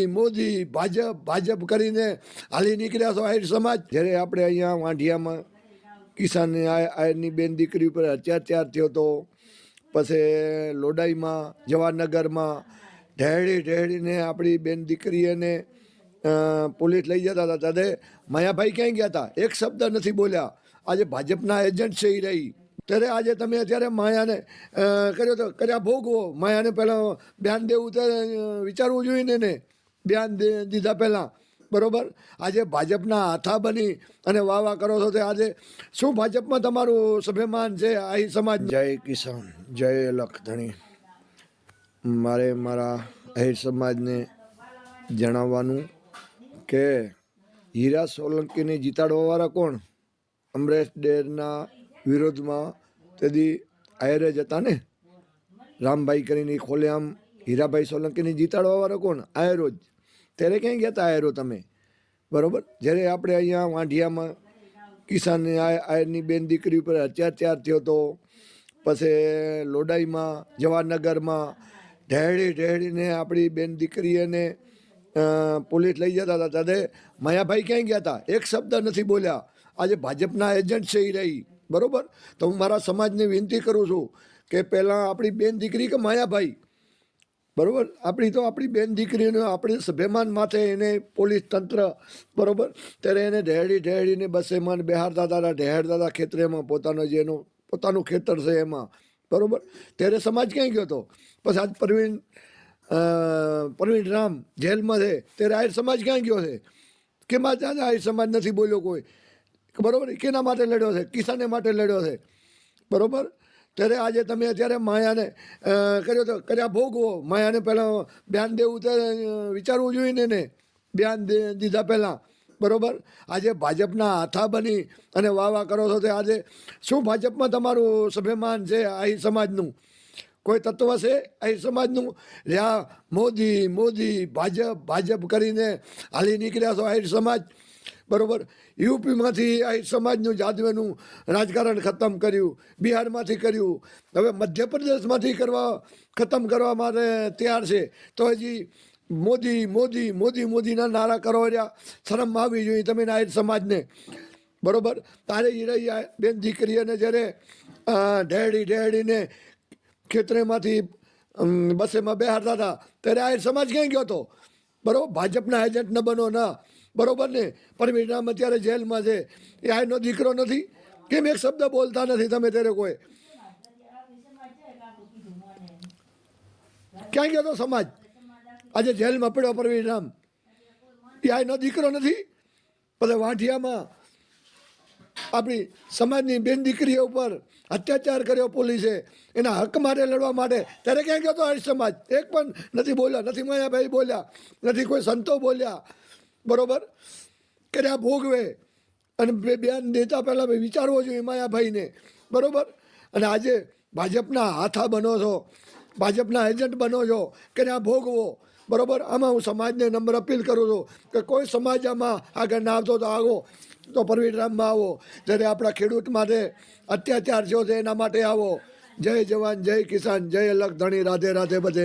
મોદી ભાજપ ભાજપ કરીને હાલી નીકળ્યા છો આહિર સમાજ. જ્યારે આપણે અહીંયા વાંઢિયામાં કિસાન આયરની બેન દીકરી ઉપર અત્યાચાર થયો હતો, પછી લોડાઈમાં જવાહરનગરમાં ઢેળીને આપણી બેન દીકરીને પોલીસ લઈ જતા હતા. ત્યારે માયાભાઈ ક્યાંય ગયા હતા? એક શબ્દ નથી બોલ્યા. આજે ભાજપના એજન્ટ છે એ રહી. ત્યારે આજે તમે અત્યારે માયાને કર્યા ભોગવો. માયાને પહેલાં બયાન દેવું તો વિચારવું જોઈએ ને બયાન દીધા પહેલાં, બરાબર. આજે ભાજપના હાથા બની અને વાહ કરો છો. તે આજે શું ભાજપમાં તમારું સ્વાભિમાન છે? આહિર સમાજ. જય કિસાન, જય લખધણી. મારે મારા આહિર સમાજને જણાવવાનું કે હીરા સોલંકીને જીતાડવાવાળા કોણ? અમરેશ ડેરના વિરોધમાં તેથી આયર જ હતા ને. રામભાઈ કરીને ખોલેઆમ હીરાભાઈ સોલંકીને જીતાડવાવાળા કોણ? આયરો જ. ત્યારે ક્યાંય ગયા હતા આયરો તમે? બરાબર. જ્યારે આપણે અહીંયા વાંઢિયામાં કિસાન આયરની બેન દીકરી ઉપર અત્યાચાર થયો હતો, પછી લોડાઈમાં જવાહરનગરમાં ઢેળીને આપણી બેન દીકરીને પોલીસ લઈ જતા હતા. ત્યારે માયાભાઈ ક્યાંય ગયા હતા? એક શબ્દ નથી બોલ્યા. આજે ભાજપના એજન્ટ છે એ રહી, બરાબર. તો હું મારા સમાજને વિનંતી કરું છું કે પહેલાં આપણી બેન દીકરી કે માયાભાઈ, બરાબર, આપણી બેન દીકરીને આપણે સ્વાભિમાન માથે એને પોલીસ તંત્ર, બરાબર, ત્યારે એને ઢેળીને બસેમાં બેહારતા હતા, ઢેળતા હતા ખેતરેમાં પોતાનું ખેતર છે એમાં, બરાબર. ત્યારે સમાજ ક્યાંય ગયો હતો? પછી આજ પ્રવીણ રામ જેલમાં છે ત્યારે આહિર સમાજ ક્યાં ગયો છે? કેમ આજે આહિર સમાજ નથી બોલ્યો કોઈ? બરાબર. કેના માટે લડ્યો છે? કિસાને માટે લડ્યો છે, બરાબર. ત્યારે આજે તમે અત્યારે માયાને કર્યા ભોગવો. માયાને પહેલાં બયાન દેવું તો વિચારવું જોઈએ ને બયાન દીધા પહેલાં, બરાબર. આજે ભાજપના હાથા બની અને વાહ કરો છો. તે આજે શું ભાજપમાં તમારું સ્વાભિમાન છે? આહિર સમાજનું કોઈ તત્વ છે આહિર સમાજનું? રહ્યા મોદી ભાજપ કરીને હાલી નીકળ્યા છો આહિર સમાજ, બરાબર. યુપીમાંથી આહિર સમાજનું જાદવેનું રાજકારણ ખતમ કર્યું, બિહારમાંથી કર્યું, હવે મધ્યપ્રદેશમાંથી ખતમ કરવા માટે તૈયાર છે. તો હજી મોદીના નારા કરો રહ્યા. શરમ આવી જોઈએ તમે આહિર સમાજને, બરાબર. તારે હીરા બેન દીકરીઓને જ્યારે ઢેળીને ખેતરેમાંથી બસેમાં બેહારતા હતા ત્યારે આહિર સમાજ ક્યાંય ગયો હતો? બરાબર. ભાજપના એજન્ટ ન બનો ના, બરોબર ને. પરવીન રામ અત્યારે જેલમાં છે, એ આનો દીકરો નથી? કેમ એક શબ્દ બોલતા નથી તમે? ત્યારે કોઈ ક્યાં ગયો તો સમાજ? આજે જેલમાં પડ્યો પરવીન રામ, એ આનો દીકરો નથી? પછી વાંઢિયામાં આપણી સમાજની બેન દીકરીઓ ઉપર અત્યાચાર કર્યો પોલીસે એના હક માટે લડવા માટે, ત્યારે ક્યાં ગયો તો આહિર સમાજ? એક પણ નથી બોલ્યા. નથી માયાભાઈ બોલ્યા, નથી કોઈ સંતો બોલ્યા, બરોબર. કર્યા ભોગવે અને બયાન દેતા પહેલાં વિચારવો જોઈએ માયાભાઈને, બરાબર. અને આજે ભાજપના હાથા બનો છો, ભાજપના એજન્ટ બનો છો, કર્યા ભોગવો, બરાબર. આમાં હું સમાજને નમ્ર અપીલ કરું છું કે કોઈ સમાજ આમાં આગળ ના આવતો તો આવો, તો પરવીન રામમાં આવો. જ્યારે આપણા ખેડૂત માટે અત્યાચાર થયો છે એના માટે આવો. જય જવાન, જય કિસાન, જય લખધણી. રાધે રાધે બધે.